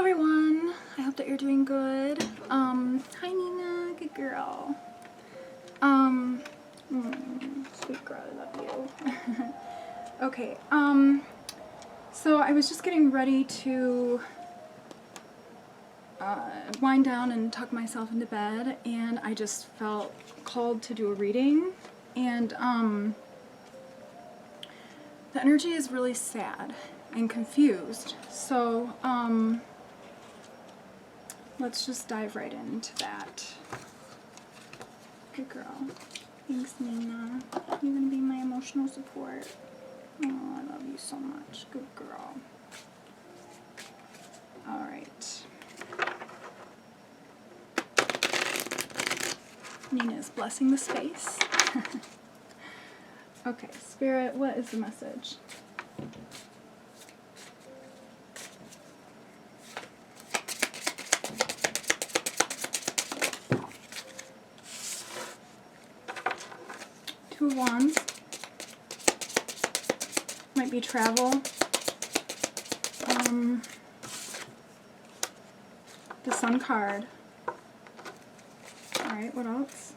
everyone. I hope that you're doing good. Hi Nina, good girl. Sweet girl, I love you. Okay, so I was just getting ready to wind down and tuck myself into bed, and I just felt called to do a reading, and the energy is really sad and confused, so let's just dive right into that. Good girl. Thanks, Nina. You're gonna be my emotional support. Oh, I love you so much. Good girl. Alright. Nina is blessing the space. Okay, Spirit, what is the message? Two of Wands. Might be travel. The Sun card. Alright, what else?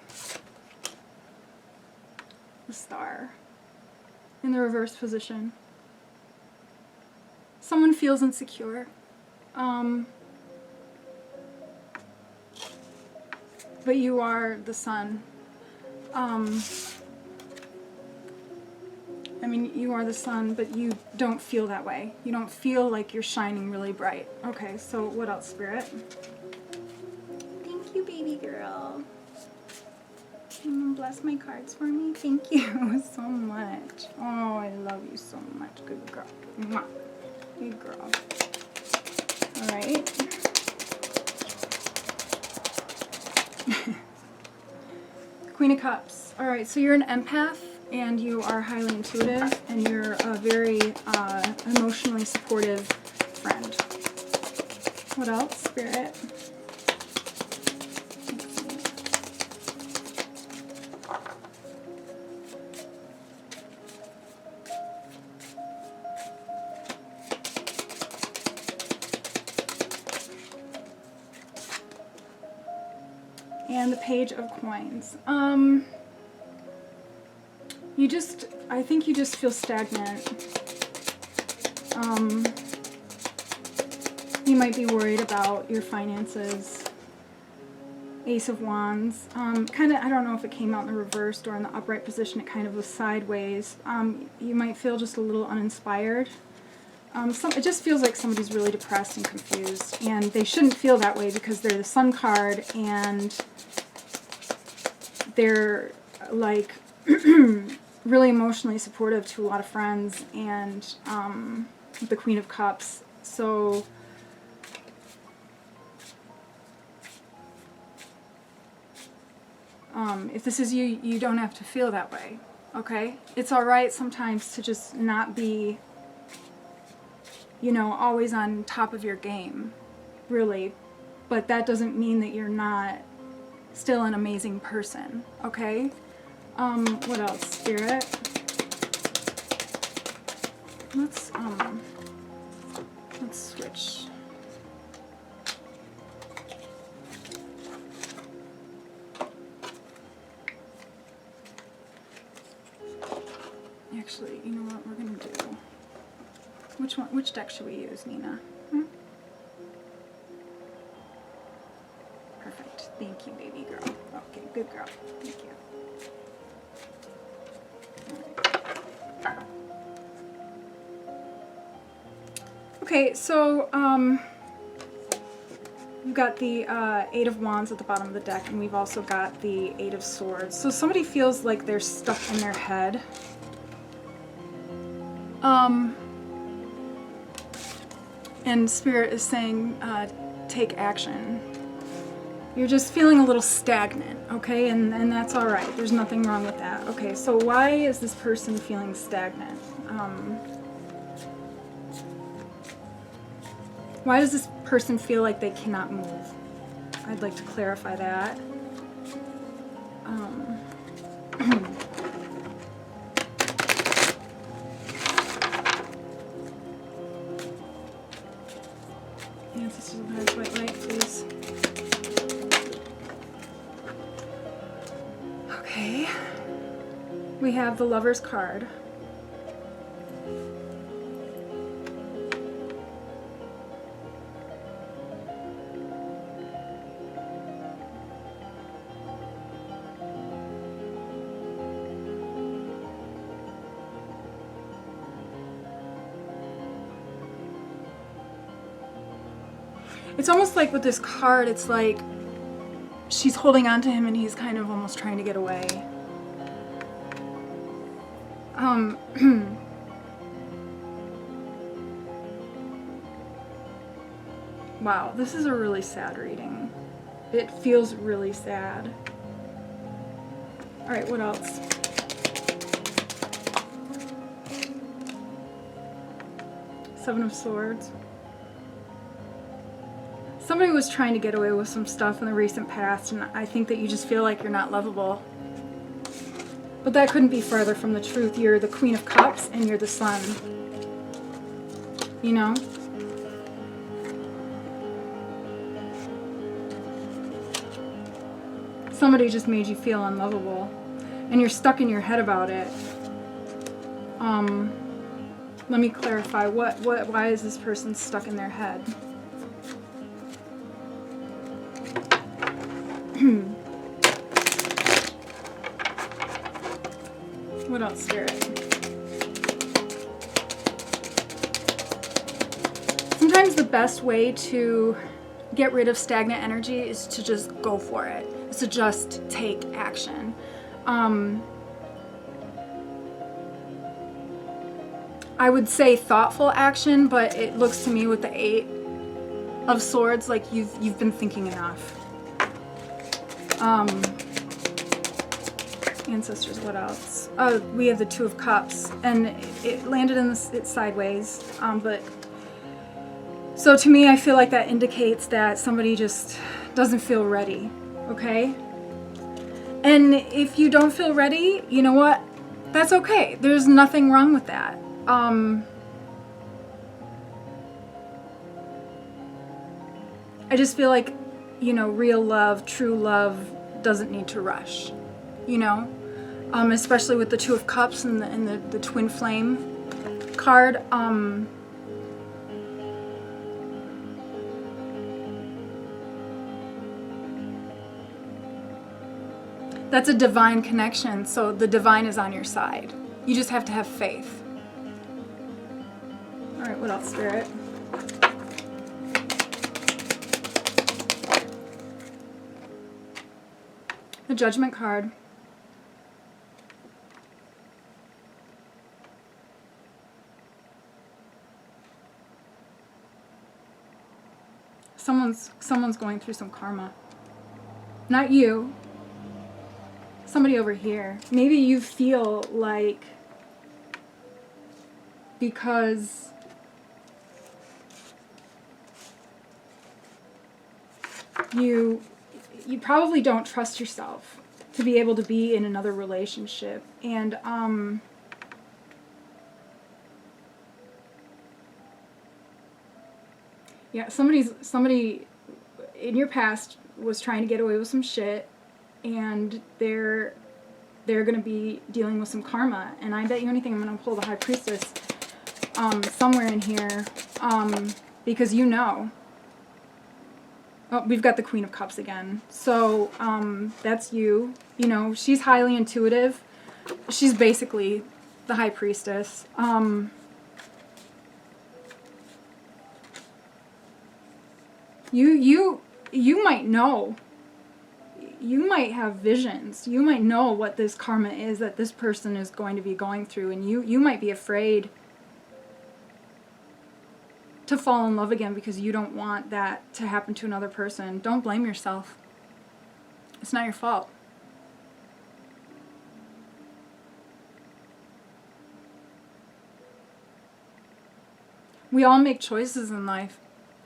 The Star. In the reverse position. Someone feels insecure. But you are the sun. I mean, you are the sun, but you don't feel that way. You don't feel like you're shining really bright. Okay, so what else, Spirit? Thank you, baby girl. Bless my cards for me. Thank you so much. Oh, I love you so much. Good girl. Mwah. Good girl. Alright. Queen of Cups. Alright, so you're an empath, and you are highly intuitive, and you're a very emotionally supportive friend. What else, Spirit? And the Page of Coins. I think you just feel stagnant. You might be worried about your finances. Ace of Wands. Kind of, I don't know if it came out in the reversed or in the upright position. It kind of was sideways. You might feel just a little uninspired. It just feels like somebody's really depressed and confused, and they shouldn't feel that way because they're the Sun card, and they're like really emotionally supportive to a lot of friends, and the Queen of Cups. So if this is you, you don't have to feel that way, okay? It's alright sometimes to just not be, you know, always on top of your game, really, but that doesn't mean that you're not still an amazing person, okay? What else, Spirit? Let's switch. Actually, you know what we're gonna do? Which deck should we use, Nina? Perfect. Thank you, baby girl. Okay, good girl. Thank you. Right. Okay, so we've got the Eight of Wands at the bottom of the deck, and we've also got the Eight of Swords. So somebody feels like they're stuck in their head. And Spirit is saying, take action. You're just feeling a little stagnant, okay? And that's alright. There's nothing wrong with that. Okay, so why is this person feeling stagnant? Why does this person feel like they cannot move? I'd like to clarify that. Ancestors of the Highest White Light, please. Okay. We have the Lover's card. It's almost like with this card, it's like she's holding on to him and he's kind of almost trying to get away. Wow, this is a really sad reading. It feels really sad. All right, what else? Seven of Swords. Somebody was trying to get away with some stuff in the recent past, and I think that you just feel like you're not lovable. But that couldn't be farther from the truth. You're the Queen of Cups, and you're the Sun. You know? Somebody just made you feel unlovable, and you're stuck in your head about it. Let me clarify. Why is this person stuck in their head? What else, Spirit? Sometimes the best way to get rid of stagnant energy is to just go for it. Is to just take action. I would say thoughtful action, but it looks to me with the 8 of Swords like you've been thinking enough. Ancestors, what else? Oh, we have the Two of Cups, and it landed in it's sideways. But so to me, I feel like that indicates that somebody just doesn't feel ready. Okay? And if you don't feel ready, you know what? That's okay. There's nothing wrong with that. I just feel like, you know, real love, true love doesn't need to rush, you know? Especially with the Two of Cups and the Twin Flame card. That's a divine connection, so the divine is on your side. You just have to have faith. All right, what else, Spirit? The Judgment card. Someone's going through some karma. Not you. Somebody over here. Maybe you feel like because you probably don't trust yourself to be able to be in another relationship, and yeah, somebody in your past was trying to get away with some shit, and they're going to be dealing with some karma. And I bet you anything I'm going to pull the High Priestess somewhere in here, because you know. Oh, we've got the Queen of Cups again. So that's you. You know, she's highly intuitive. She's basically the High Priestess. You might know. You might have visions. You might know what this karma is that this person is going to be going through, and you might be afraid to fall in love again because you don't want that to happen to another person. Don't blame yourself. It's not your fault. We all make choices in life,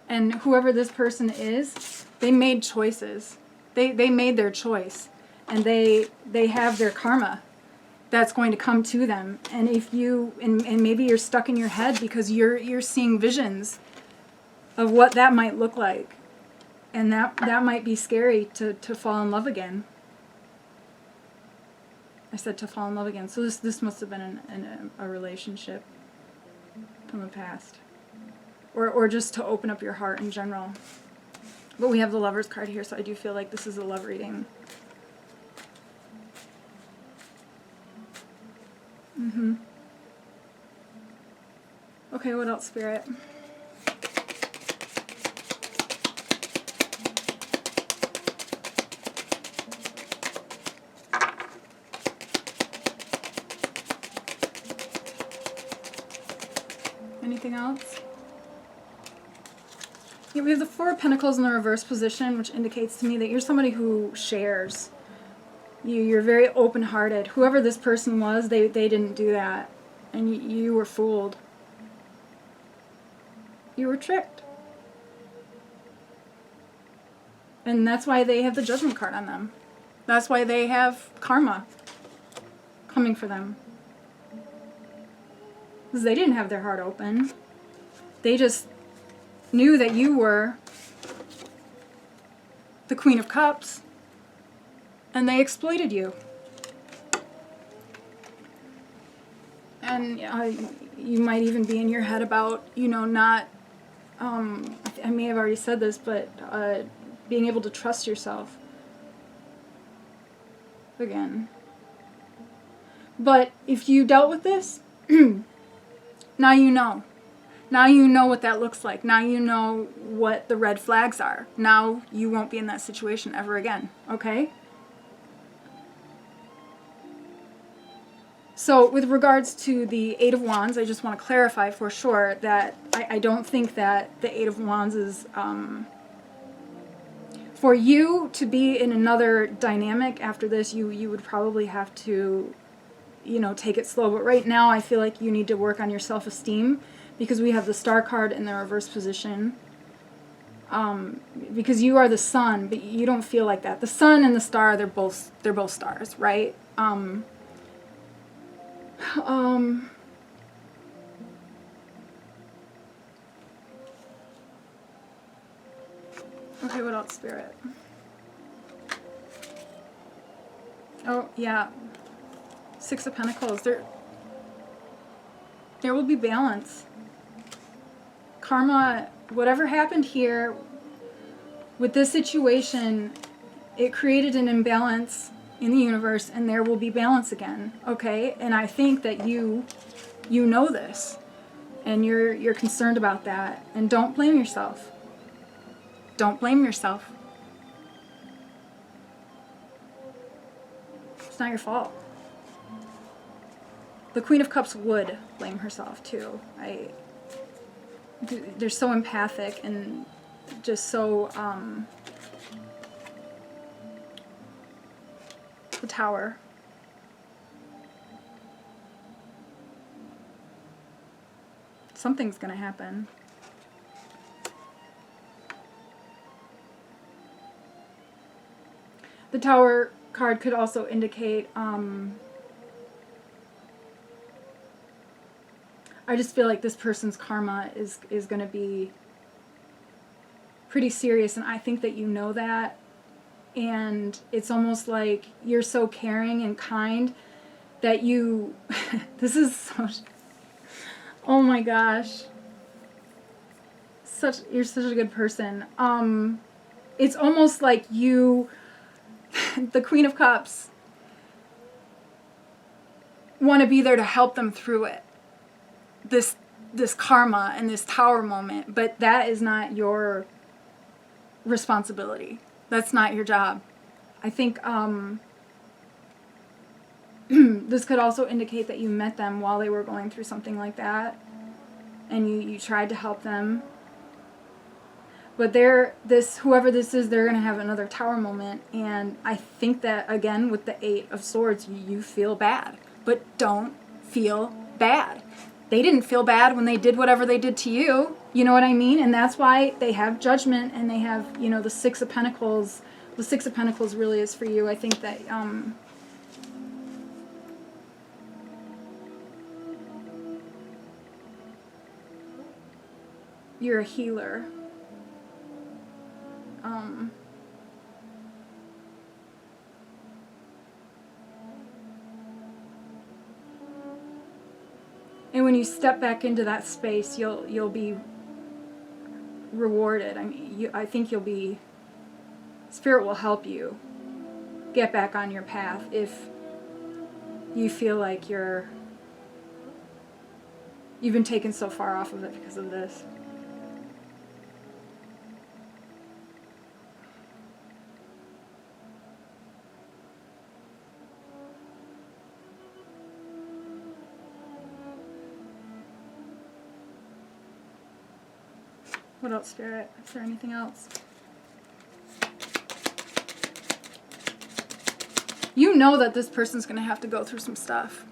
and whoever this person is, they made choices. They made their choice, and they have their karma that's going to come to them. And if you and maybe you're stuck in your head because you're seeing visions of what that might look like. And that might be scary to fall in love again. I said to fall in love again. So this must have been a relationship from the past. Or just to open up your heart in general. But we have the Lover's card here, so I do feel like this is a love reading. Okay, what else, Spirit? Anything else? Yeah, we have the Four of Pentacles in the reverse position, which indicates to me that you're somebody who shares. You're very open-hearted. Whoever this person was, they didn't do that. And you were fooled. You were tricked. And that's why they have the Judgment card on them. That's why they have karma coming for them. Because they didn't have their heart open. They just knew that you were the Queen of Cups. And they exploited you. And you might even be in your head about, not, I may have already said this, but being able to trust yourself. Again. But if you dealt with this, now you know. Now you know what that looks like. Now you know what the red flags are. Now you won't be in that situation ever again. Okay? So with regards to the Eight of Wands, I just want to clarify for sure that I don't think that the Eight of Wands is... for you to be in another dynamic after this, you would probably have to, take it slow. But right now I feel like you need to work on your self-esteem because we have the Star card in the reverse position. Because you are the sun, but you don't feel like that. The sun and the star, they're both stars, right? Okay, what else, Spirit? Oh, yeah. Six of Pentacles. There will be balance. Karma, whatever happened here with this situation, it created an imbalance in the universe, and there will be balance again, okay? And I think that you know this, and you're concerned about that. And don't blame yourself. Don't blame yourself. It's not your fault. The Queen of Cups would blame herself too. They're so empathic and just so the Tower. Something's gonna happen. The Tower card could also indicate, I just feel like this person's karma is going to be pretty serious, and I think that you know that. And it's almost like you're so caring and kind that you, this is so, oh my gosh. You're such a good person. It's almost like you, the Queen of Cups, want to be there to help them through it. This karma and this Tower moment, but that is not your responsibility. That's not your job. I think this could also indicate that you met them while they were going through something like that, and you tried to help them. But whoever this is, they're going to have another Tower moment, and I think that, again, with the Eight of Swords, you feel bad. But don't feel bad. They didn't feel bad when they did whatever they did to you. You know what I mean? And that's why they have Judgment, and they have, the Six of Pentacles. The Six of Pentacles really is for you. I think that, you're a healer. when you step back into that space, you'll be rewarded. I mean, I think Spirit will help you get back on your path if you feel like you've been taken so far off of it because of this. What else, Spirit? Is there anything else? You know that this person's going to have to go through some stuff.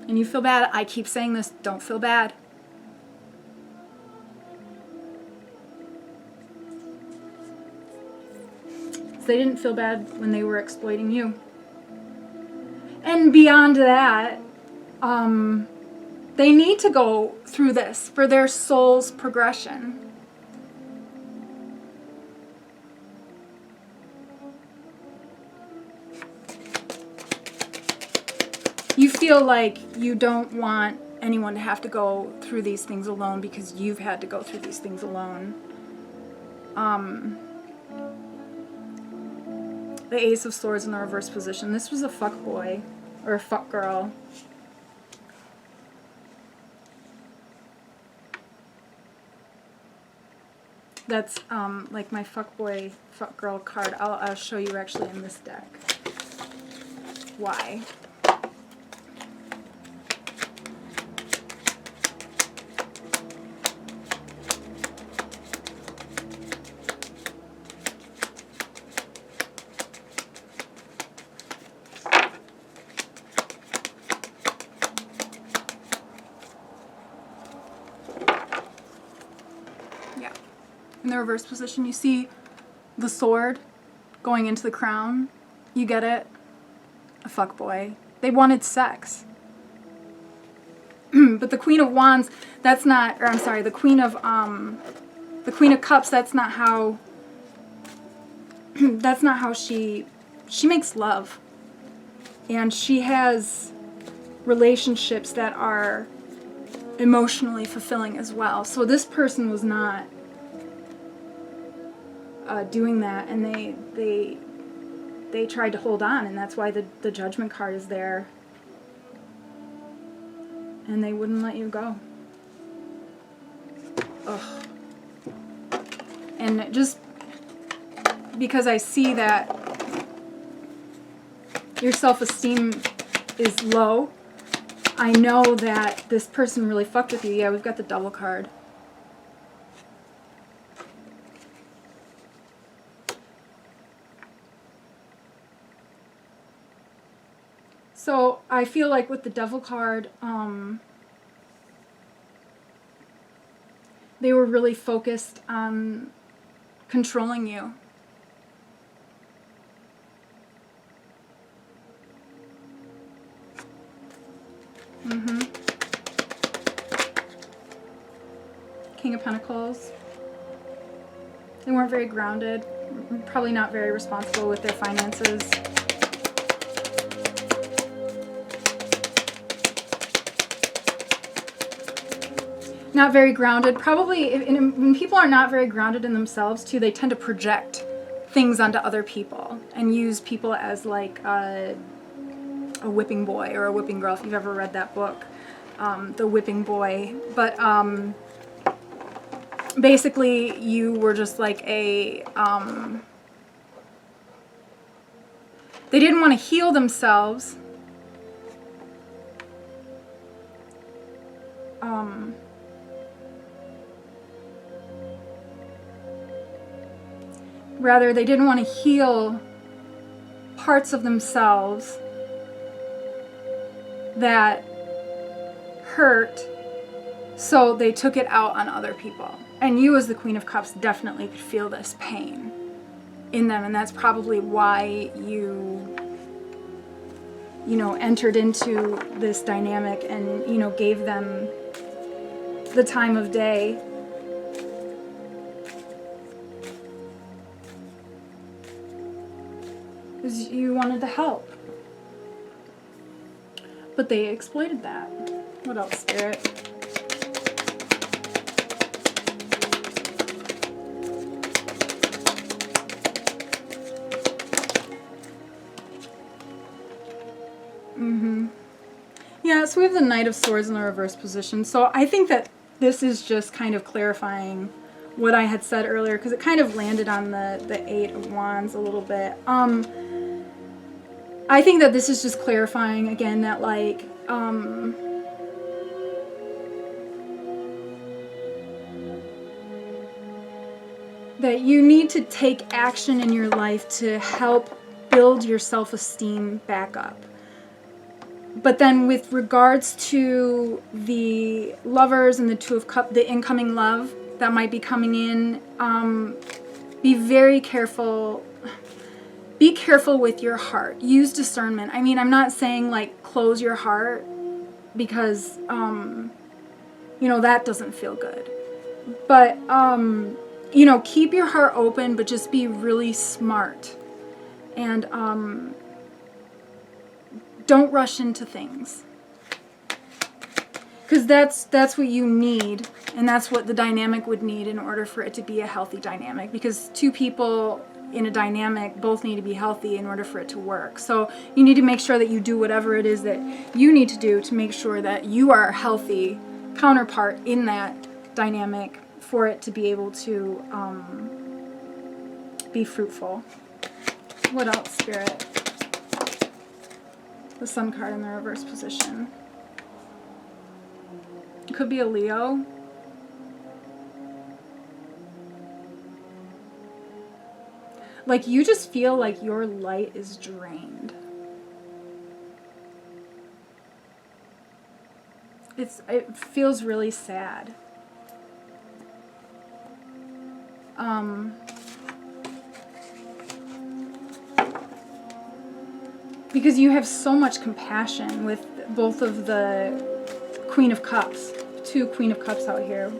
And you feel bad. I keep saying this. Don't feel bad. So they didn't feel bad when they were exploiting you. And beyond that, they need to go through this for their soul's progression. You feel like you don't want anyone to have to go through these things alone because you've had to go through these things alone. The Ace of Swords in the reverse position. This was a fuck boy or a fuck girl. That's like my fuck boy, fuck girl card. I'll show you actually in this deck why. In the reverse position, you see the sword going into the crown. You get it? A fuckboy. They wanted sex. But the Queen of Wands, that's not, or I'm sorry, the Queen of Cups, that's not how, that's not how she makes love. And she has relationships that are emotionally fulfilling as well. So this person was not doing that, and they tried to hold on, and that's why the Judgment card is there, and they wouldn't let you go. Ugh. And just because I see that your self-esteem is low, I know that this person really fucked with you. Yeah, we've got the Devil card. So I feel like with the Devil card, they were really focused on controlling you. King of Pentacles. They weren't very grounded, probably not very responsible with their finances. Not very grounded. Probably, when people are not very grounded in themselves, too, they tend to project things onto other people and use people as like a whipping boy or a whipping girl, if you've ever read that book, The Whipping Boy. But basically, you were just like a... they didn't want to heal themselves. Rather, they didn't want to heal parts of themselves that hurt, so they took it out on other people. And you, as the Queen of Cups, definitely could feel this pain in them, and that's probably why you know, entered into this dynamic and, you know, gave them the time of day. Because you wanted to help. But they exploited that. What else, Spirit? Yeah, so we have the Knight of Swords in the reverse position. So I think that this is just kind of clarifying what I had said earlier, because it kind of landed on the Eight of Wands a little bit. I think that this is just clarifying again that, like, that you need to take action in your life to help build your self-esteem back up. But then with regards to the Lovers and the Two of Cups, the incoming love that might be coming in, be very careful. Be careful with your heart. Use discernment. I mean, I'm not saying like close your heart, because, you know, that doesn't feel good. But, you know, keep your heart open, but just be really smart. And, don't rush into things, because that's what you need, and that's what the dynamic would need in order for it to be a healthy dynamic, because two people in a dynamic both need to be healthy in order for it to work. So you need to make sure that you do whatever it is that you need to do to make sure that you are a healthy counterpart in that dynamic for it to be able to be fruitful. What else, Spirit? The Sun card in the reverse position. It could be a Leo. Like, you just feel like your light is drained. It feels really sad. Because you have so much compassion with both of the Queen of Cups. Two Queen of Cups out here.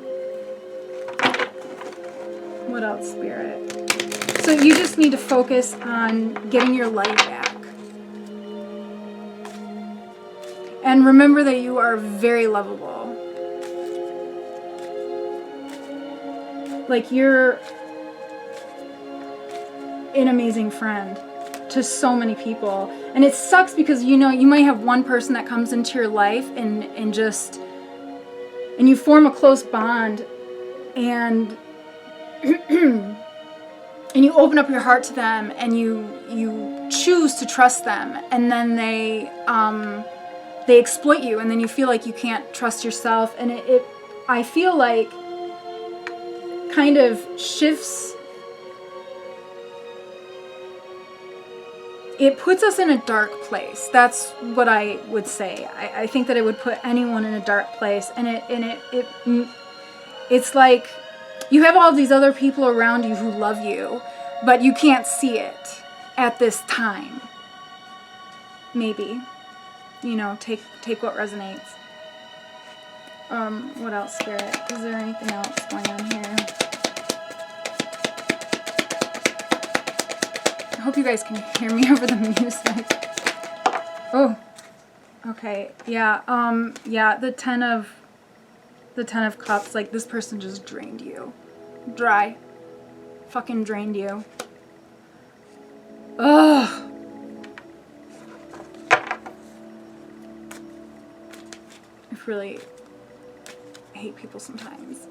What else, Spirit? So you just need to focus on getting your light back. And remember that you are very lovable. Like, you're an amazing friend to so many people. And it sucks because, you know, you might have one person that comes into your life and you form a close bond, and and you open up your heart to them, and you choose to trust them, and then they exploit you, and then you feel like you can't trust yourself, and I feel like kind of shifts. It puts us in a dark place. That's what I would say. I think that it would put anyone in a dark place, and it's like you have all these other people around you who love you, but you can't see it at this time. Maybe, you know, take what resonates. What else, Spirit? Is there anything else going on here? I hope you guys can hear me over the music. Oh, okay, yeah, yeah, the Ten of Cups, like, this person just drained you. Dry. Fucking drained you. Ugh. I really hate people sometimes.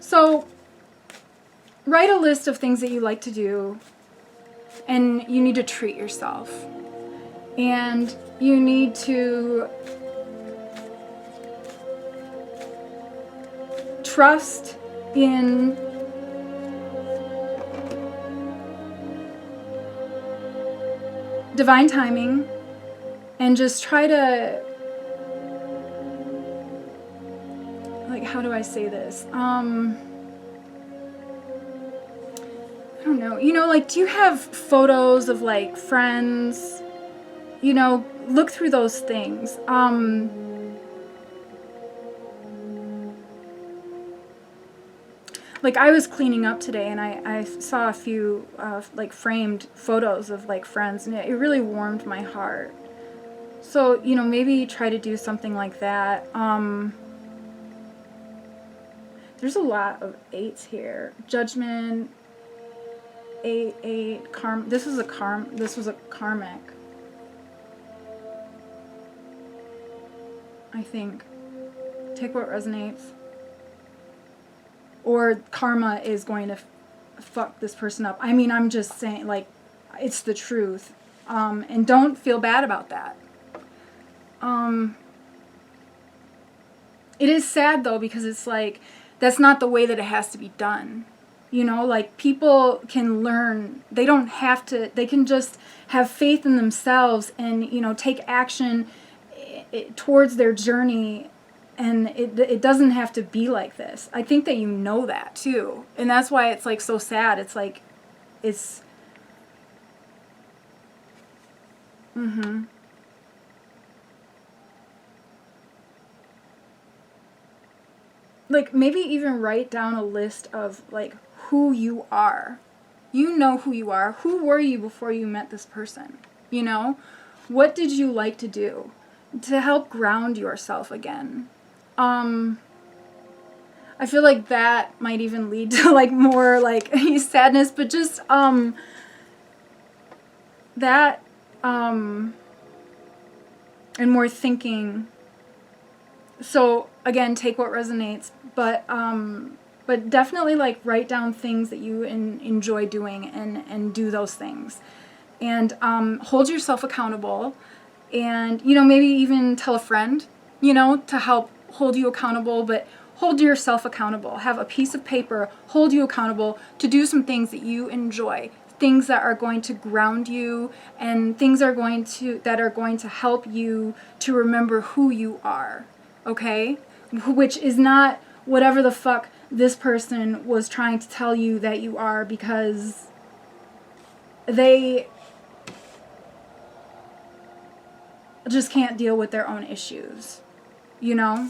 So, write a list of things that you like to do, and you need to treat yourself. And you need to trust in divine timing, and just try to, like, how do I say this? I don't know. You know, like, do you have photos of, like, friends? You know, look through those things. like I was cleaning up today and I saw a few like framed photos of like friends, and it really warmed my heart. So, you know, maybe try to do something like that. There's a lot of 8s here. Judgment, 8, this was a karmic. I think. Take what resonates. Or karma is going to fuck this person up. I mean, I'm just saying, like, it's the truth. And don't feel bad about that. It is sad, though, because it's like, that's not the way that it has to be done. You know, like, people can learn. They don't have to, they can just have faith in themselves and, you know, take action towards their journey. And it doesn't have to be like this. I think that you know that, too. And that's why it's, like, so sad. It's, like, it's... Like, maybe even write down a list of, like, who you are. You know who you are. Who were you before you met this person? You know? What did you like to do to help ground yourself again? I feel like that might even lead to, like, more, like, sadness, but just, that, and more thinking. So, again, take what resonates, but definitely, like, write down things that you enjoy doing and do those things. And, hold yourself accountable, and, you know, maybe even tell a friend, you know, to help hold you accountable, but hold yourself accountable. Have a piece of paper, hold you accountable to do some things that you enjoy, things that are going to ground you, and things that are going to help you to remember who you are, okay? Which is not whatever the fuck this person was trying to tell you that you are, because they just can't deal with their own issues, you know?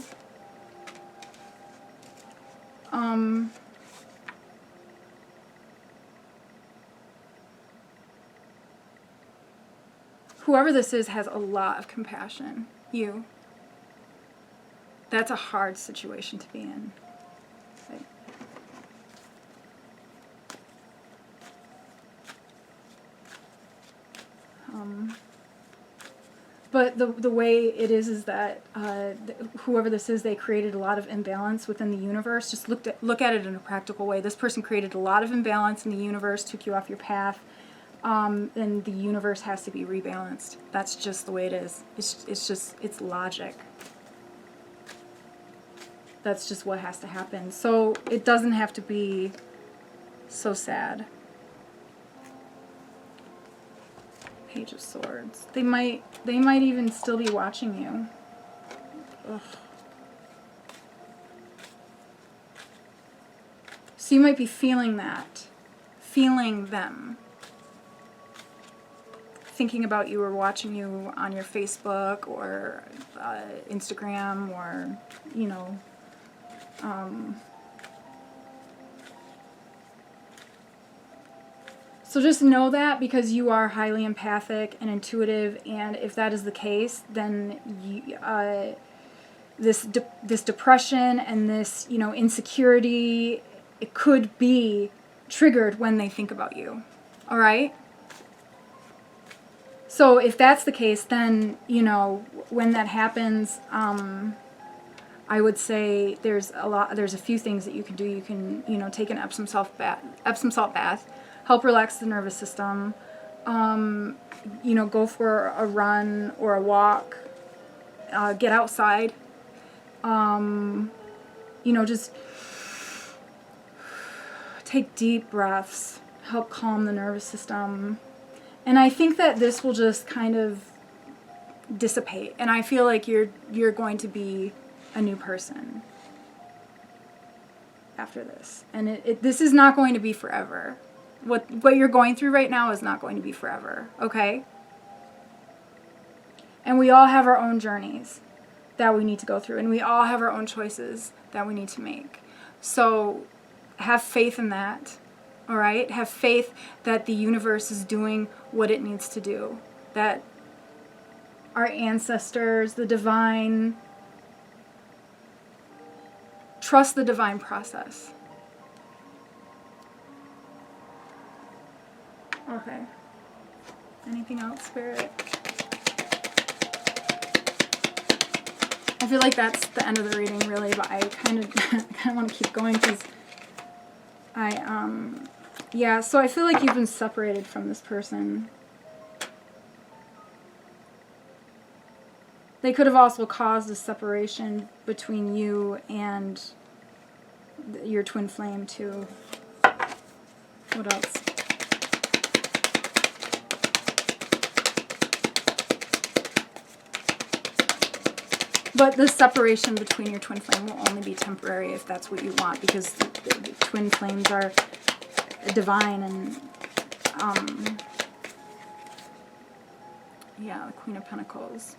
Whoever this is has a lot of compassion. You. That's a hard situation to be in. Okay. But the way it is that whoever this is, they created a lot of imbalance within the universe. Just look at it in a practical way. This person created a lot of imbalance in the universe, took you off your path, and the universe has to be rebalanced. That's just the way it is. It's logic. That's just what has to happen. So it doesn't have to be so sad. Page of Swords. They might even still be watching you. Ugh. So you might be feeling that. Feeling them. Thinking about you or watching you on your Facebook or Instagram or, you know, so just know that, because you are highly empathic and intuitive, and if that is the case, then you, this depression and this, you know, insecurity, it could be triggered when they think about you. All right? So if that's the case, then, you know, when that happens, I would say there's a few things that you can do. You can, you know, take an Epsom salt bath, help relax the nervous system, you know, go for a run or a walk, get outside, you know, just take deep breaths, help calm the nervous system. And I think that this will just kind of dissipate. And I feel like you're going to be a new person after this. And this is not going to be forever. What you're going through right now is not going to be forever, okay? And we all have our own journeys that we need to go through, and we all have our own choices that we need to make. So have faith in that. All right? Have faith that the universe is doing what it needs to do. That our ancestors, the divine, trust the divine process. Okay. Anything else, Spirit? I feel like that's the end of the reading, really, but I kind of want to keep going because yeah, so I feel like you've been separated from this person. They could have also caused a separation between you and your twin flame, too. What else? But the separation between your twin flame will only be temporary if that's what you want, because the twin flames are divine and, yeah, the Queen of Pentacles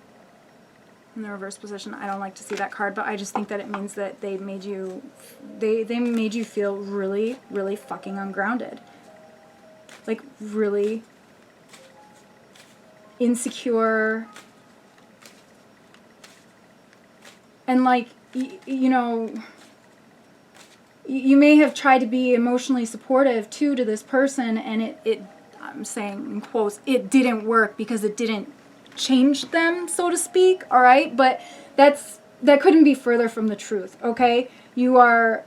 in the reverse position. I don't like to see that card, but I just think that it means that they made you, they made you feel really, really fucking ungrounded. Like, really insecure. And like, you know, you may have tried to be emotionally supportive too to this person, and it I'm saying in quotes, it didn't work because it didn't change them, so to speak, all right? But that couldn't be further from the truth, okay? You are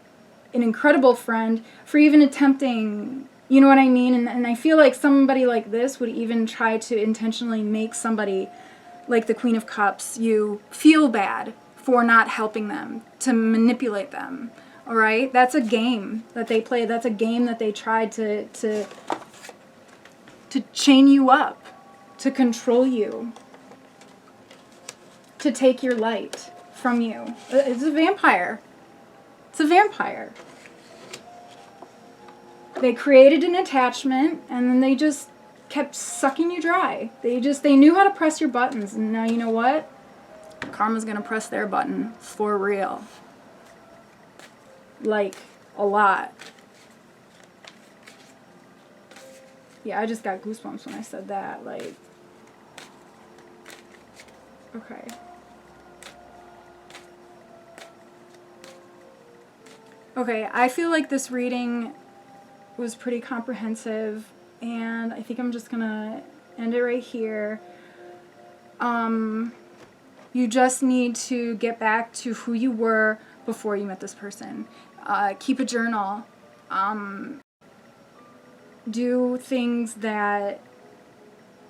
an incredible friend for even attempting, you know what I mean? And I feel like somebody like this would even try to intentionally make somebody like the Queen of Cups, you feel bad for not helping them, to manipulate them, all right? That's a game that they play. That's a game that they tried to chain you up, to control you, to take your light from you. It's a vampire. It's a vampire. They created an attachment, and then they just kept sucking you dry. They knew how to press your buttons, and now you know what? Karma's gonna press their button for real. Like, a lot. Yeah, I just got goosebumps when I said that. Like, okay. Okay, I feel like this reading was pretty comprehensive, and I think I'm just gonna end it right here. You just need to get back to who you were before you met this person. Keep a journal. Do things that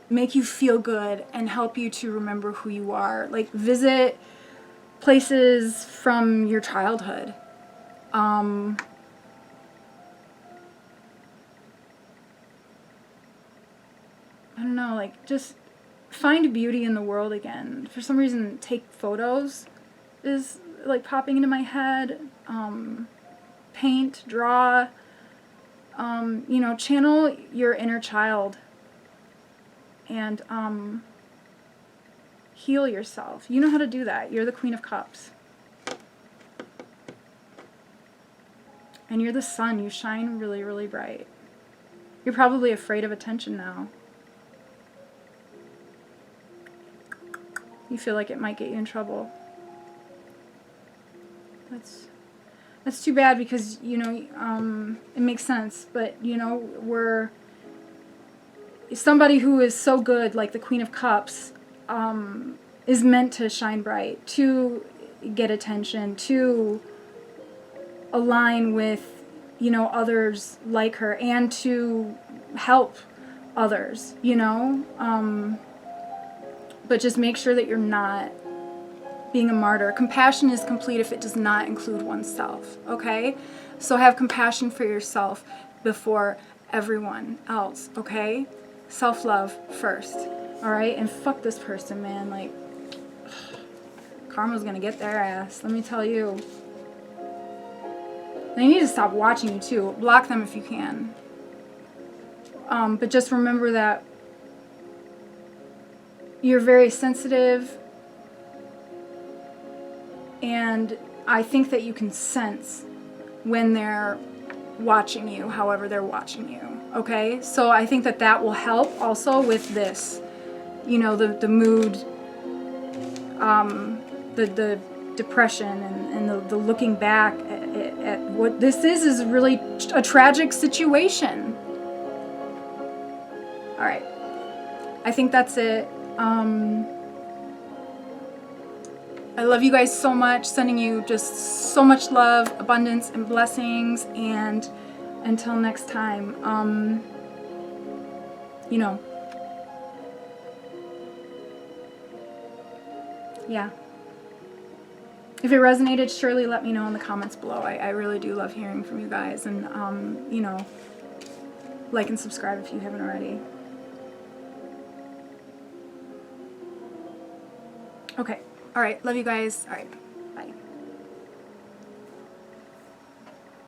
make you feel good and help you to remember who you are. Like, visit places from your childhood. I don't know, like, just find beauty in the world again. For some reason, take photos is, like, popping into my head. Paint, draw, you know, channel your inner child and heal yourself. You know how to do that. You're the Queen of Cups. And you're the sun. You shine really, really bright. You're probably afraid of attention now. You feel like it might get you in trouble. That's too bad because, you know, it makes sense. But, you know, somebody who is so good, like the Queen of Cups, is meant to shine bright, to get attention, to align with, you know, others like her, and to help others, you know? But just make sure that you're not being a martyr. Compassion is complete if it does not include oneself, okay? So have compassion for yourself before everyone else, okay? Self-love first, all right? And fuck this person, man. Like, karma's gonna get their ass, let me tell you. They need to stop watching you, too. Block them if you can. But just remember that you're very sensitive, and I think that you can sense when they're watching you however they're watching you, okay? So I think that that will help also with this, you know, the mood, the depression, and the looking back at what this is really a tragic situation. All right, I think that's it. I love you guys so much, sending you just so much love, abundance, and blessings, and until next time, you know, yeah. If it resonated, surely let me know in the comments below. I really do love hearing from you guys, and, you know, like and subscribe if you haven't already. Okay. All right. Love you guys. All right.